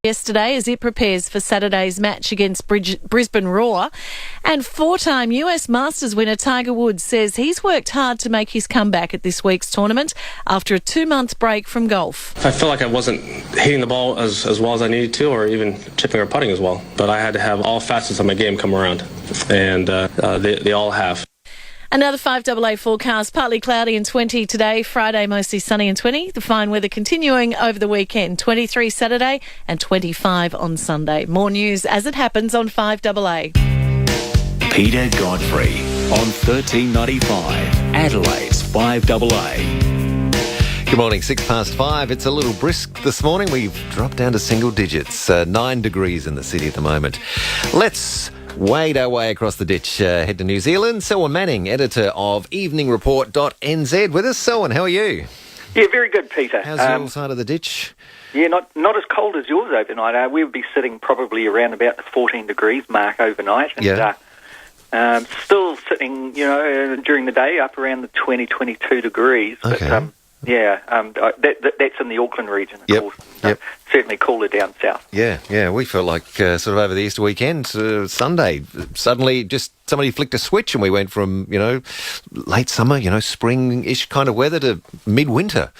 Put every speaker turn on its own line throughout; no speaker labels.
yesterday as it prepares for Saturday's match against Brisbane Roar. And four-time US Masters winner Tiger Woods says he's worked hard to make his comeback at this week's tournament after a 2-month break from golf.
I feel like I wasn't hitting the ball as well as I needed to, or even chipping or putting as well. But I had to have all facets of my game come around, and they all have.
Another FiveAA forecast, partly cloudy and 20 today, Friday mostly sunny and 20. The fine weather continuing over the weekend, 23 Saturday and 25 on Sunday. More news as it happens on FiveAA.
Peter Godfrey on 1395, Adelaide's FiveAA.
Good morning, 5:06. It's a little brisk this morning. We've dropped down to single digits, 9 degrees in the city at the moment. Let's wade our way across the ditch, head to New Zealand. Selwyn Manning, editor of EveningReport.nz with us. Selwyn, how are you?
Yeah, very good, Peter.
How's your side of the ditch?
Yeah, not as cold as yours overnight. We would be sitting probably around about the 14 degrees mark overnight. And, still sitting, during the day up around the 20, 22 degrees.
Okay.
But, that's in the Auckland region, of course. Certainly cooler down south.
Yeah. We felt like sort of over the Easter weekend, Sunday, suddenly just somebody flicked a switch and we went from, late summer, spring-ish kind of weather to midwinter.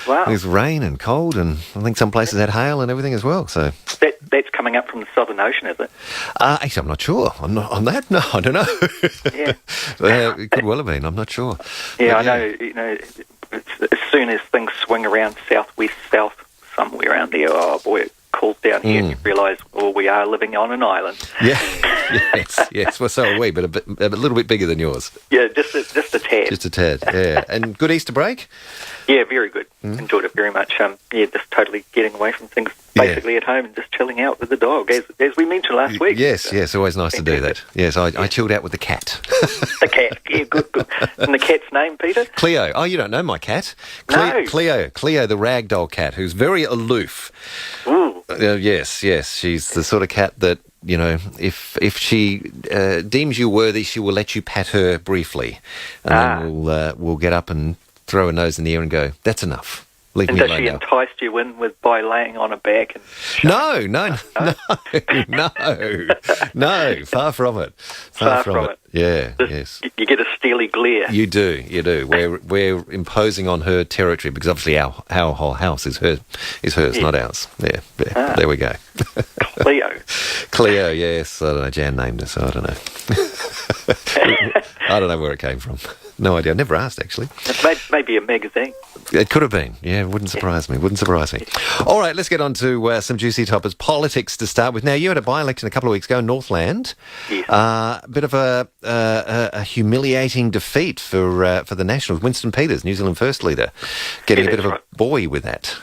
Wow.
With rain and cold, and I think some places had hail and everything as well. So
that's coming up from the Southern Ocean, is it?
Actually, I'm not sure. I'm not on that. No, I don't know.
Yeah.
It could well have been. I'm not sure.
Yeah, but, I know. As soon as things swing around southwest, south, somewhere around there, oh boy, it cools down here and you realise, we are living on an island.
Yeah, yes. Well, so are we, but a little bit bigger than yours.
Yeah, just a tad.
Just a tad, yeah. And good Easter break?
Yeah, very good. Enjoyed it very much. Just totally getting away from things, basically at home and just chilling out with the dog, as we mentioned last week.
Yes, always nice to do that. Yes, I chilled out with the cat.
The cat, yeah, good. And the cat's name, Peter?
Cleo. Oh, you don't know my cat?
No.
Cleo, the ragdoll cat, who's very aloof.
Ooh.
Yes. She's the sort of cat that, if she deems you worthy, she will let you pat her briefly. And then we'll get up and throw her nose in the air and go, that's enough. Leave me alone now.
And does she entice you in by laying on her back? And
No, far from it. Far from it. Yeah, yes.
You get a steely glare.
You do. We're imposing on her territory because obviously our whole house is hers, not ours. Yeah. There we go. Cleo, yes. I don't know, Jan named her, so I don't know. I don't know where it came from. No idea. I never asked, actually.
Maybe a magazine.
It could have been. Yeah, it wouldn't surprise me. All right, let's get on to some juicy topics. Politics to start with. Now, you had a by-election a couple of weeks ago in Northland.
Yes.
A bit of a humiliating defeat for the Nationals. Winston Peters, New Zealand First Leader, getting a bit of a boy with that.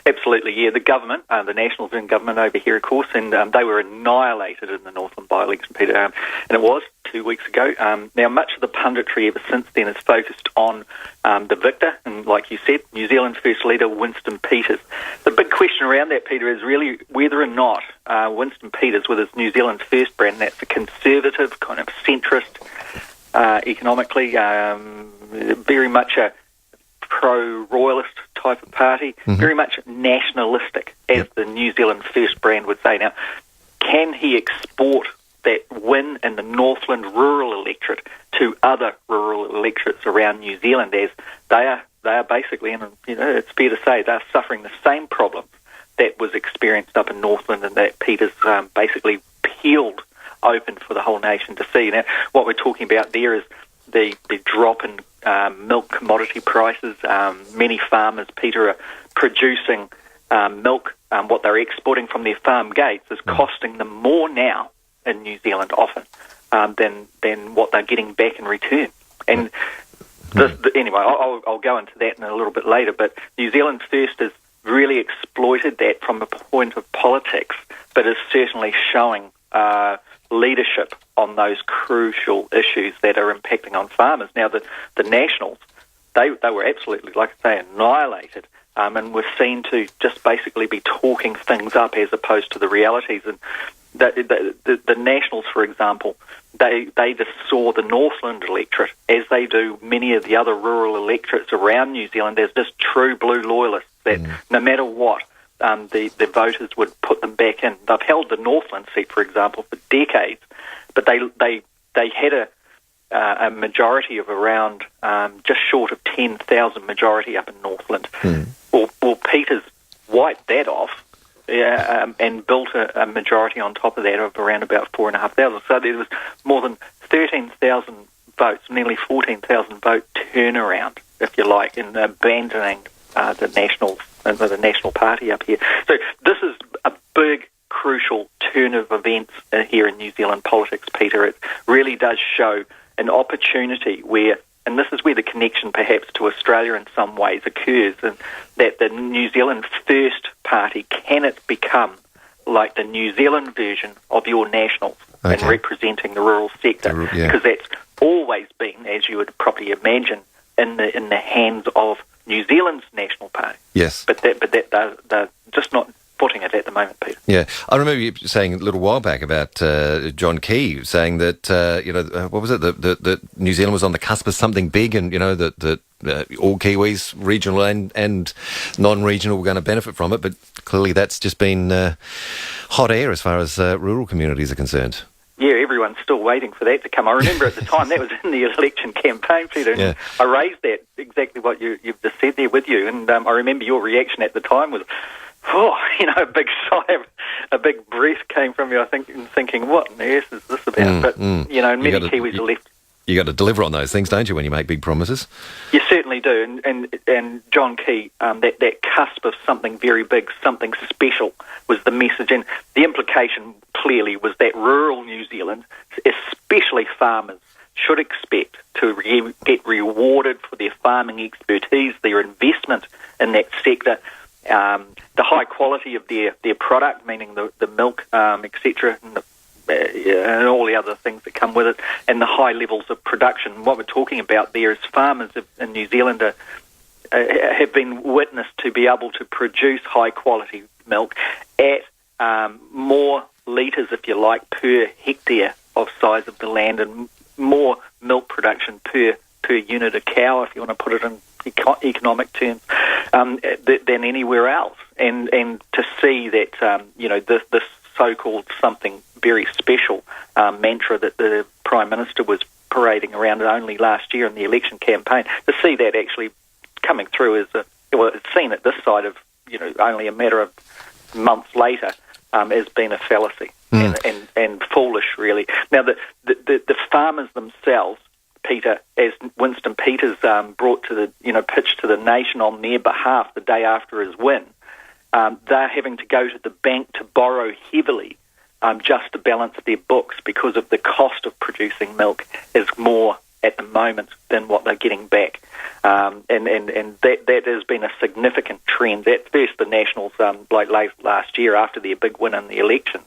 Absolutely,
yeah. The government, the Nationals are in government over here, of course, and they were annihilated in the Northland by-election, Peter, and it was 2 weeks ago. Now, much of the punditry ever since then is focused on the victor, and like you said, New Zealand First Leader Winston Peters. The big question around that, Peter, is really whether or not Winston Peters, with his New Zealand First brand, that's a conservative, kind of centrist, economically, very much a pro-royalist type of party, very much nationalistic, as the New Zealand First brand would say. Now, can he export that win in the Northland rural electorate to other rural electorates around New Zealand, as they are basically, and it's fair to say, they're suffering the same problems that was experienced up in Northland, and that Peters basically peeled open for the whole nation to see. Now, what we're talking about there is the drop in milk commodity prices. Many farmers, Peter, are producing milk. What they're exporting from their farm gates is costing them more now in New Zealand often than what they're getting back in return. And anyway, I'll go into that in a little bit later, but New Zealand First has really exploited that from a point of politics, but is certainly showing leadership on those crucial issues that are impacting on farmers. Now, the Nationals, they were absolutely, like I say, annihilated, and were seen to just basically be talking things up as opposed to the realities. And the Nationals, for example, they just saw the Northland electorate, as they do many of the other rural electorates around New Zealand, as just true blue loyalists that no matter what, the voters would put them back in. They've held the Northland seat, for example, for decades, but they had a majority of around just short of 10,000 majority up in Northland. Well, Peters wiped that off and built a majority on top of that of around about 4,500. So there was more than 13,000 votes, nearly 14,000 vote turnaround, if you like, in abandoning the National Party up here. So this is a big, crucial turn of events here in New Zealand politics, Peter. It really does show an opportunity where, and this is where the connection perhaps to Australia in some ways occurs, and that the New Zealand First Party, can it become like the New Zealand version of your Nationals and representing the rural sector? Because that's always been, as you would probably imagine, in the hands of New Zealand's National Party. Yes. But they're just not putting it at the moment, Peter.
Yeah. I remember you saying a little while back about John Key saying that, what was it, that New Zealand was on the cusp of something big, and, that all Kiwis, regional and non-regional, were going to benefit from it, but clearly that's just been hot air as far as rural communities are concerned.
Yeah, everyone's still waiting for that to come. I remember at the time, that was in the election campaign, Peter, and I raised that, exactly what you've just said there with you, and I remember your reaction at the time was, a big sigh of, a big breath came from you, I think, thinking, what on earth is this about? But, many Kiwis are left.
You got to deliver on those things, don't you, when you make big promises?
You certainly do, and John Key, that cusp of something very big, something special, was the message, and the implication clearly was that rural New Zealand, especially farmers, should expect to get rewarded for their farming expertise, their investment in that sector, the high quality of their product, meaning the milk, etc., and all the other things that come with it, and the high levels of production. What we're talking about there is farmers in New Zealand have been witnessed to be able to produce high-quality milk at more litres, if you like, per hectare of size of the land, and more milk production per unit of cow, if you want to put it in economic terms, than anywhere else. And to see that, this so-called something very special mantra that the Prime Minister was parading around only last year in the election campaign, to see that actually coming through it's seen at this side of, only a matter of months later, has been a fallacy and foolish, really. Now, the farmers themselves, Peter, as Winston Peters brought to the, pitched to the nation on their behalf the day after his win, they're having to go to the bank to borrow heavily just to balance their books, because of the cost of producing milk is more at the moment than what they're getting back. And that has been a significant trend. At first, the Nationals, late last year, after their big win in the elections,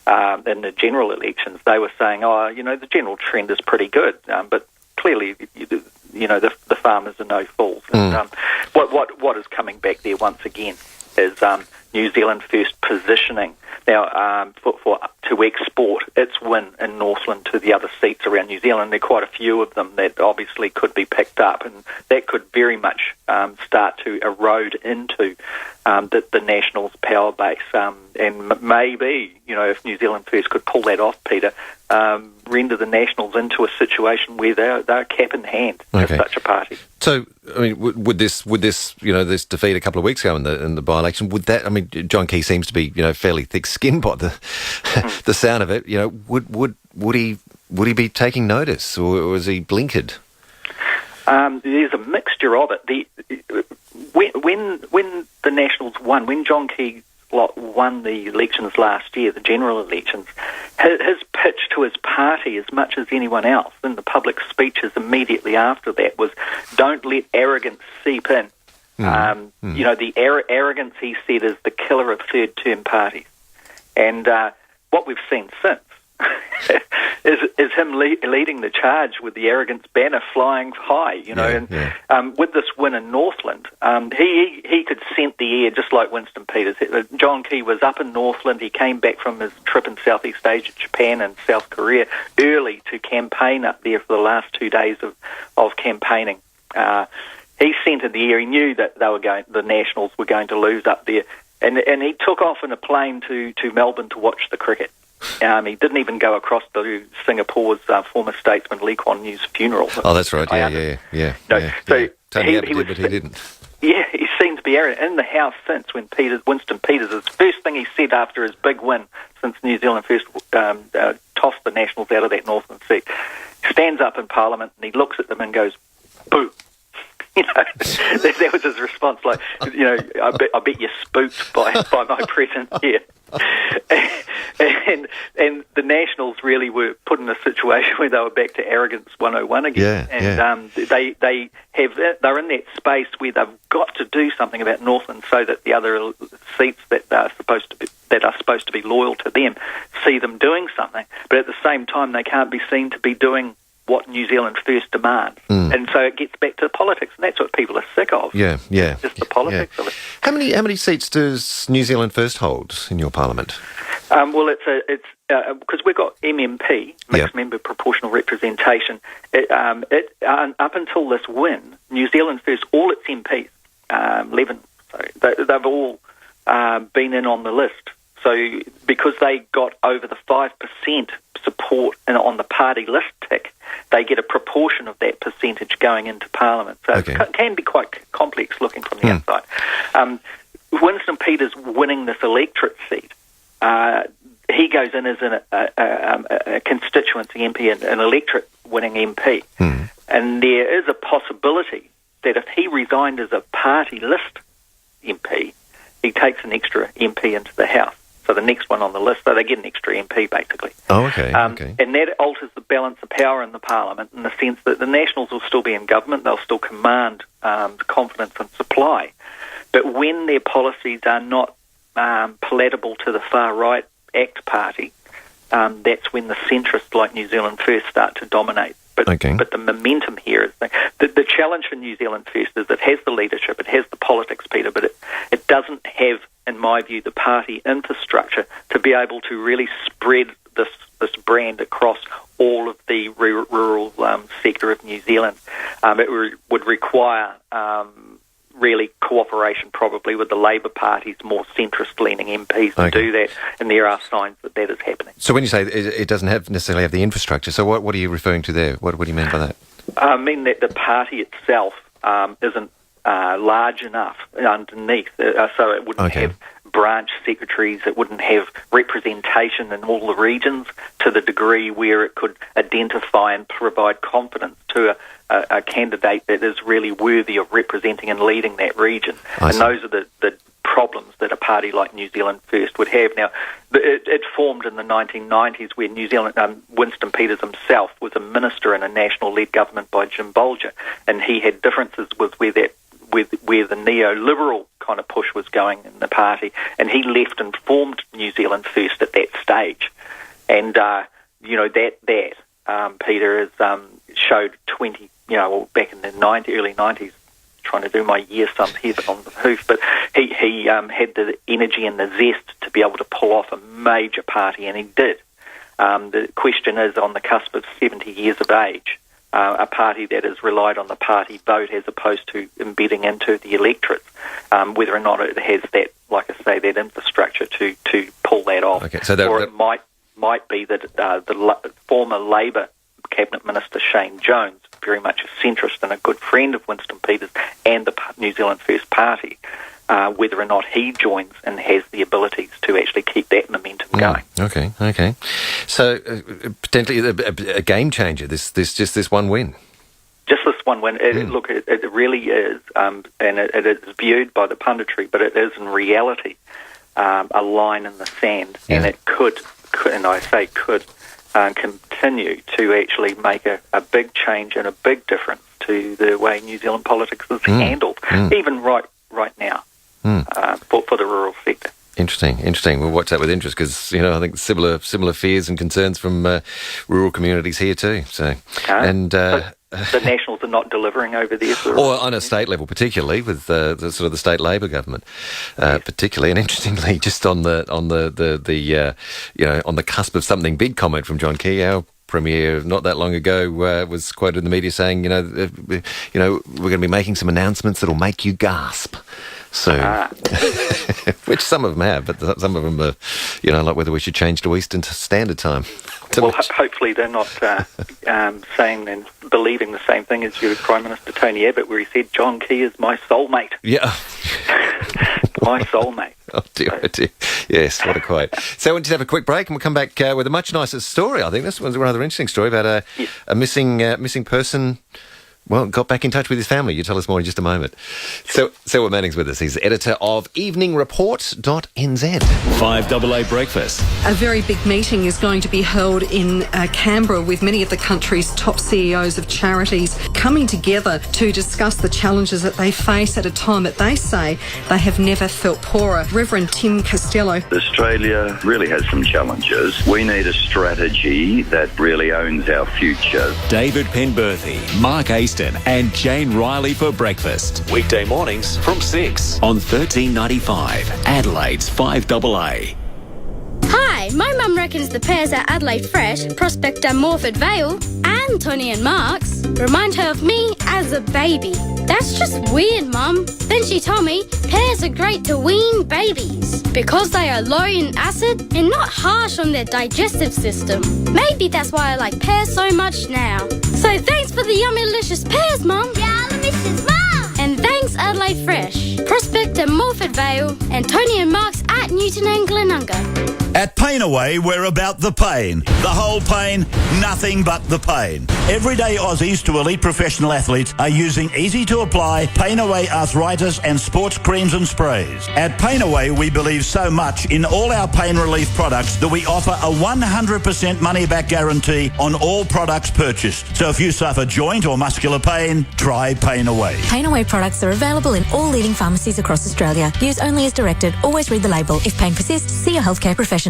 in the general elections, they were saying, the general trend is pretty good, but clearly, the farmers are no fools. And, what is coming back there once again is New Zealand First positioning now to export its win in Northland to the other seats around New Zealand. There are quite a few of them that obviously could be picked up, and that could very much start to erode into the Nationals' power base. And maybe, if New Zealand First could pull that off, Peter, render the Nationals into a situation where they're cap in hand as such a party.
So, I mean, would this this defeat a couple of weeks ago in the by-election, would that? I mean, John Key seems to be fairly thick-skinned by the sound of it. Would he be taking notice, or was he blinkered?
There's a mixture of it. When the Nationals won, when John Key won the elections last year, the general elections, his pitch to his party, as much as anyone else, in the public speeches immediately after that, was, don't let arrogance seep in. The arrogance, he said, is the killer of third-term parties. And what we've seen since is him leading the charge with the arrogance banner flying high, And with this win in Northland, he could scent the air just like Winston Peters. John Key was up in Northland. He came back from his trip in Southeast Asia, Japan and South Korea, early to campaign up there for the last 2 days of campaigning. He scented the air. He knew that the Nationals were going to lose up there. And he took off in a plane to Melbourne to watch the cricket. He didn't even go across to Singapore's former statesman Lee Kuan Yew's funeral.
Oh, that's right. Yeah.
So
Tony Abbott did, but he didn't.
Yeah, he seemed to be arrogant. In the House since when Winston Peters, his first thing he said after his big win since New Zealand first tossed the Nationals out of that Northland seat, stands up in Parliament and he looks at them and goes, "Boo." That was his response. Like, I bet you're spooked by my presence here. And the Nationals really were put in a situation where they were back to arrogance 101 again. They're in that space where they've got to do something about Northland so that the other seats that are supposed to be loyal to them see them doing something. But at the same time, they can't be seen to be doing what New Zealand First demands. And so it gets back to politics, and that's what people are sick of.
Yeah.
Just the politics of it.
How many seats does New Zealand First hold in your parliament?
Well, it's because we've got MMP, mixed member proportional representation. Up until this win, New Zealand First, all its MPs, 11, they've all been in on the list. So because they got over the 5% support on the party list tick, they get a proportion of that percentage going into Parliament. So it can be quite complex looking from the outside. Winston Peters winning this electorate seat, he goes in as a constituency MP, an electorate winning MP. And there is a possibility that if he resigned as a party list MP, he takes an extra MP into the House. So the next one on the list, so they get an extra MP basically.
Oh, okay.
And that alters the balance of power in the Parliament in the sense that the Nationals will still be in government, they'll still command confidence and supply. But when their policies are not palatable to the far-right ACT party, that's when the centrists like New Zealand First start to dominate. But the momentum here is the challenge for New Zealand First is it has the leadership, it has the politics, Peter, but it doesn't have, in my view, the party infrastructure to be able to really spread this brand across all of the rural sector of New Zealand. It would require really cooperation probably with the Labour Party's more centrist-leaning MPs to do that, and there are signs that is happening.
So when you say it doesn't necessarily have the infrastructure, so what are you referring to there? What do you mean by that?
I mean that the party itself isn't large enough underneath, so it wouldn't have branch secretaries, it wouldn't have representation in all the regions to the degree where it could identify and provide confidence to a candidate that is really worthy of representing and leading that region. And those are the problems that a party like New Zealand First would have. Now, it formed in the 1990s where New Zealand, Winston Peters himself was a minister in a national-led government by Jim Bolger, and he had differences with where the neoliberal kind of push was going in the party, and he left and formed New Zealand First at that stage. And, Peter has showed back in the early 90s, trying to do my year sums here on the hoof, but he had the energy and the zest to be able to pull off a major party, and he did. The question is, on the cusp of 70 years of age, a party that has relied on the party vote as opposed to embedding into the electorate, whether or not it has that, like I say, that infrastructure to pull that off. Or it might be that the former Labour Cabinet Minister Shane Jones, very much a centrist and a good friend of Winston Peters and the New Zealand First Party, whether or not he joins and has the abilities to actually keep that momentum going.
Okay. So potentially a game changer. This one win.
Just this one win. Look, it really is, and it is viewed by the punditry, but it is in reality a line in the sand, and it could, and I say could, continue to actually make a big change and a big difference to the way New Zealand politics is handled, even right now, for the rural sector.
Interesting. We'll watch that with interest because I think similar fears and concerns from rural communities here too. So
the Nationals are not delivering over there,
or on a state level, particularly with the sort of the state Labor government, particularly. And interestingly, just on the cusp of something big comment from John Key, our Premier not that long ago was quoted in the media saying, we're going to be making some announcements that'll make you gasp. So, which some of them have, but some of them are, like whether we should change to Eastern Standard Time.
Well, hopefully they're not saying and believing the same thing as your Prime Minister Tony Abbott, where he said, John Key is my soulmate.
Yeah.
My soulmate.
Oh, dear, oh dear. Yes, what a quote. So we'll just have a quick break and we'll come back with a much nicer story. I think this one's a rather interesting story about a missing person. Well, got back in touch with his family. You tell us more in just a moment. So Selwyn Manning's with us. He's editor of EveningReport.nz.
5AA Breakfast.
A very big meeting is going to be held in Canberra with many of the country's top CEOs of charities coming together to discuss the challenges that they face at a time that they say they have never felt poorer. Reverend Tim Costello.
Australia really has some challenges. We need a strategy that really owns our future.
David Penberthy, Mark Aston and Jane Riley for breakfast. Weekday mornings from 6 on 1395 Adelaide's 5AA.
Hi, my mum reckons the pears at Adelaide Fresh, Prospect and Morford Vale, and Tony and Mark's remind her of me as a baby. That's just weird, Mum. Then she told me pears are great to wean babies because they are low in acid and not harsh on their digestive system. Maybe that's why I like pears so much now. So thanks for the yummylicious pears, Mum. Yummylicious, Mum. And thanks Adelaide Fresh, Prospect and Morford Vale, and Tony and Mark's at Newton and Glenunga.
At FiveAA, we're about the pain. The whole pain, nothing but the pain. Everyday Aussies to elite professional athletes are using easy-to-apply FiveAA arthritis and sports creams and sprays. At FiveAA, we believe so much in all our pain relief products that we offer a 100% money-back guarantee on all products purchased. So if you suffer joint or muscular pain, try FiveAA.
FiveAA products are available in all leading pharmacies across Australia. Use only as directed. Always read the label. If pain persists, see your healthcare professional.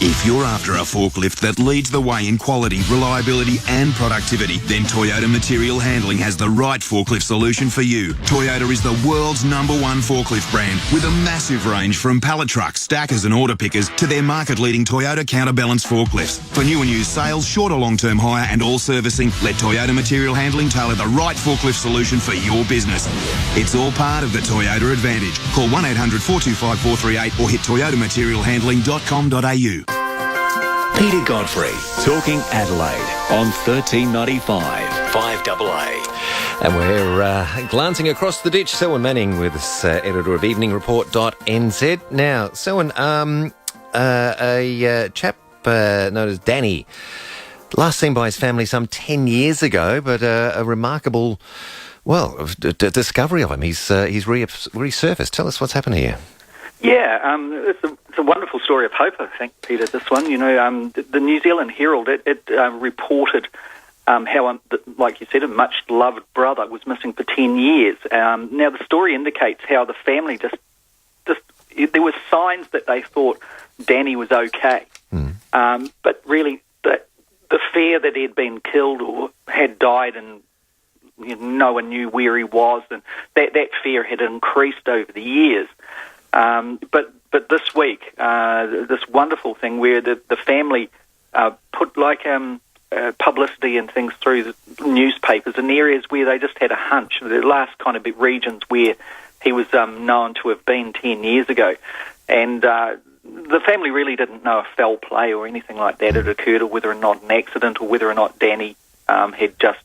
If you're after a forklift that leads the way in quality, reliability and productivity, then Toyota Material Handling has the right forklift solution for you. Toyota is the world's #1 forklift brand with a massive range from pallet trucks, stackers and order pickers to their market-leading Toyota counterbalance forklifts. For new and used sales, short or long-term hire and all servicing, let Toyota Material Handling tailor the right forklift solution for your business. It's all part of the Toyota advantage. Call 1-800-425-438 or hit toyotamaterialhandling.com.au.
Peter Godfrey, talking Adelaide on 1395 5AA.
And we're glancing across the ditch. Selwyn Manning with us, editor of EveningReport.nz. Now, Selwyn, a chap known as Danny, last seen by his family some 10 years ago, but a remarkable, discovery of him. He's resurfaced. Tell us what's happened here.
Yeah, it's a wonderful story of hope, I think, Peter, this one. The New Zealand Herald, it reported how, like you said, a much-loved brother was missing for 10 years. Now, the story indicates how the family just there were signs that they thought Danny was okay. But really, the fear that he'd been killed or had died and no one knew where he was, and that fear had increased over the years. But this week, this wonderful thing where the family put publicity and things through the newspapers in areas where they just had a hunch, the last kind of regions where he was known to have been 10 years ago. And the family really didn't know if foul play or anything like that had occurred, or whether or not an accident, or whether or not Danny had just,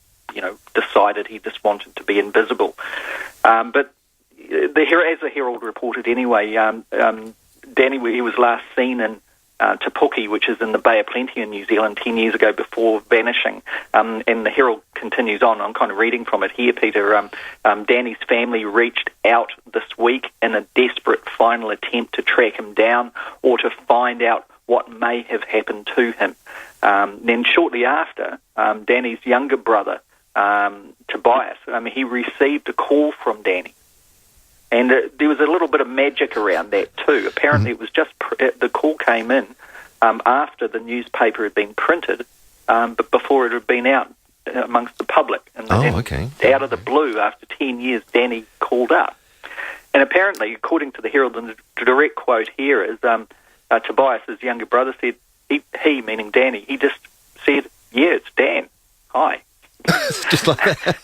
decided he just wanted to be invisible. But as the Herald reported anyway, Danny, he was last seen in Te Puke, which is in the Bay of Plenty in New Zealand, 10 years ago before vanishing. And the Herald continues on. I'm kind of reading from it here, Peter. Danny's family reached out this week in a desperate final attempt to track him down or to find out what may have happened to him. Then shortly after, Danny's younger brother, Tobias, he received a call from Danny. And there was a little bit of magic around that too. Apparently it was just the call came in after the newspaper had been printed, but before it had been out amongst the public. And out of the blue, after 10 years, Danny called up. And apparently, according to the Herald, and the direct quote here is Tobias, his younger brother, said, he meaning Danny, he just said, yeah, it's Dan. Hi.
Just like that.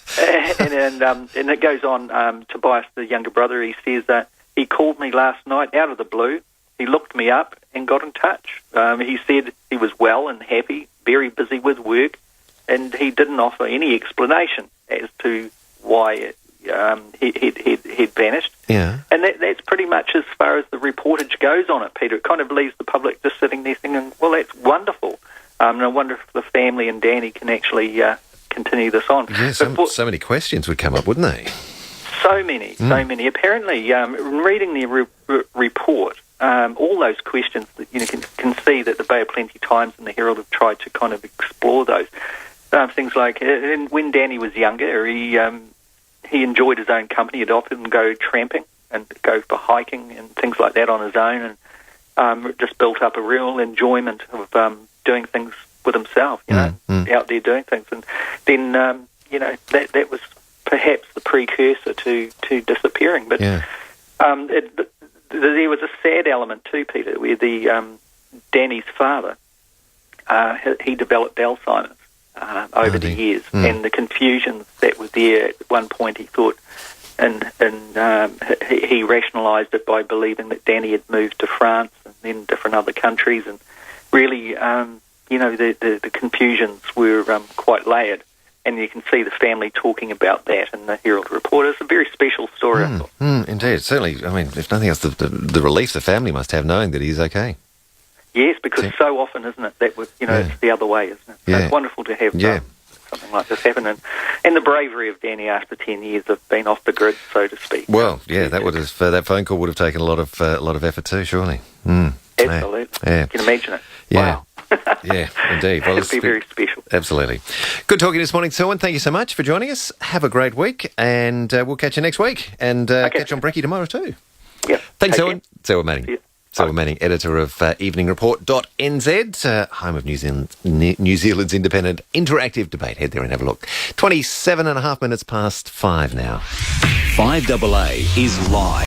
And it goes on, Tobias, the younger brother, he says that he called me last night out of the blue. He looked me up and got in touch. He said he was well and happy, very busy with work, and he didn't offer any explanation as to why he'd vanished.
Yeah.
And that's pretty much as far as the reportage goes on it, Peter. It kind of leaves the public just sitting there thinking, well, that's wonderful. And I wonder if the family and Danny can actually continue this on.
Yeah, so many questions would come up, wouldn't they?
So many. Apparently, reading the report, all those questions that you can see that the Bay of Plenty Times and the Herald have tried to kind of explore those things like when Danny was younger, he enjoyed his own company. He'd often go tramping and go for hiking and things like that on his own, and just built up a real enjoyment of doing things with himself. Out there doing things, and then that was perhaps the precursor to disappearing. But there was a sad element too, Peter, where Danny's father he developed Alzheimer's over the years, and the confusions that were there. At one point, he thought, and he rationalised it by believing that Danny had moved to France and then different other countries, and really, the confusions were quite layered. And you can see the family talking about that in the Herald report. It's a very special story, I thought.
Indeed. Certainly, I mean, if nothing else, the relief the family must have knowing that he's okay.
Yes, because so often, isn't it, that it's the other way, isn't it? So it's wonderful to have something like this happen. And the bravery of Danny after 10 years of being off the grid, so to speak.
Well, that phone call would have taken a lot of effort too, surely.
Absolutely.
Yeah.
You can imagine it.
Yeah.
Wow.
Yeah, indeed. Well,
it'd be very special.
Absolutely. Good talking this morning, Selwyn. Thank you so much for joining us. Have a great week, and we'll catch you next week. And catch you on Brekkie tomorrow too.
Yeah.
Thanks, Selwyn. Selwyn Manning.
Yeah.
Selwyn Manning, editor of EveningReport.nz, home of New Zealand's independent interactive debate. Head there and have a look. 27 and a half minutes past 5 now.
FiveAA is live.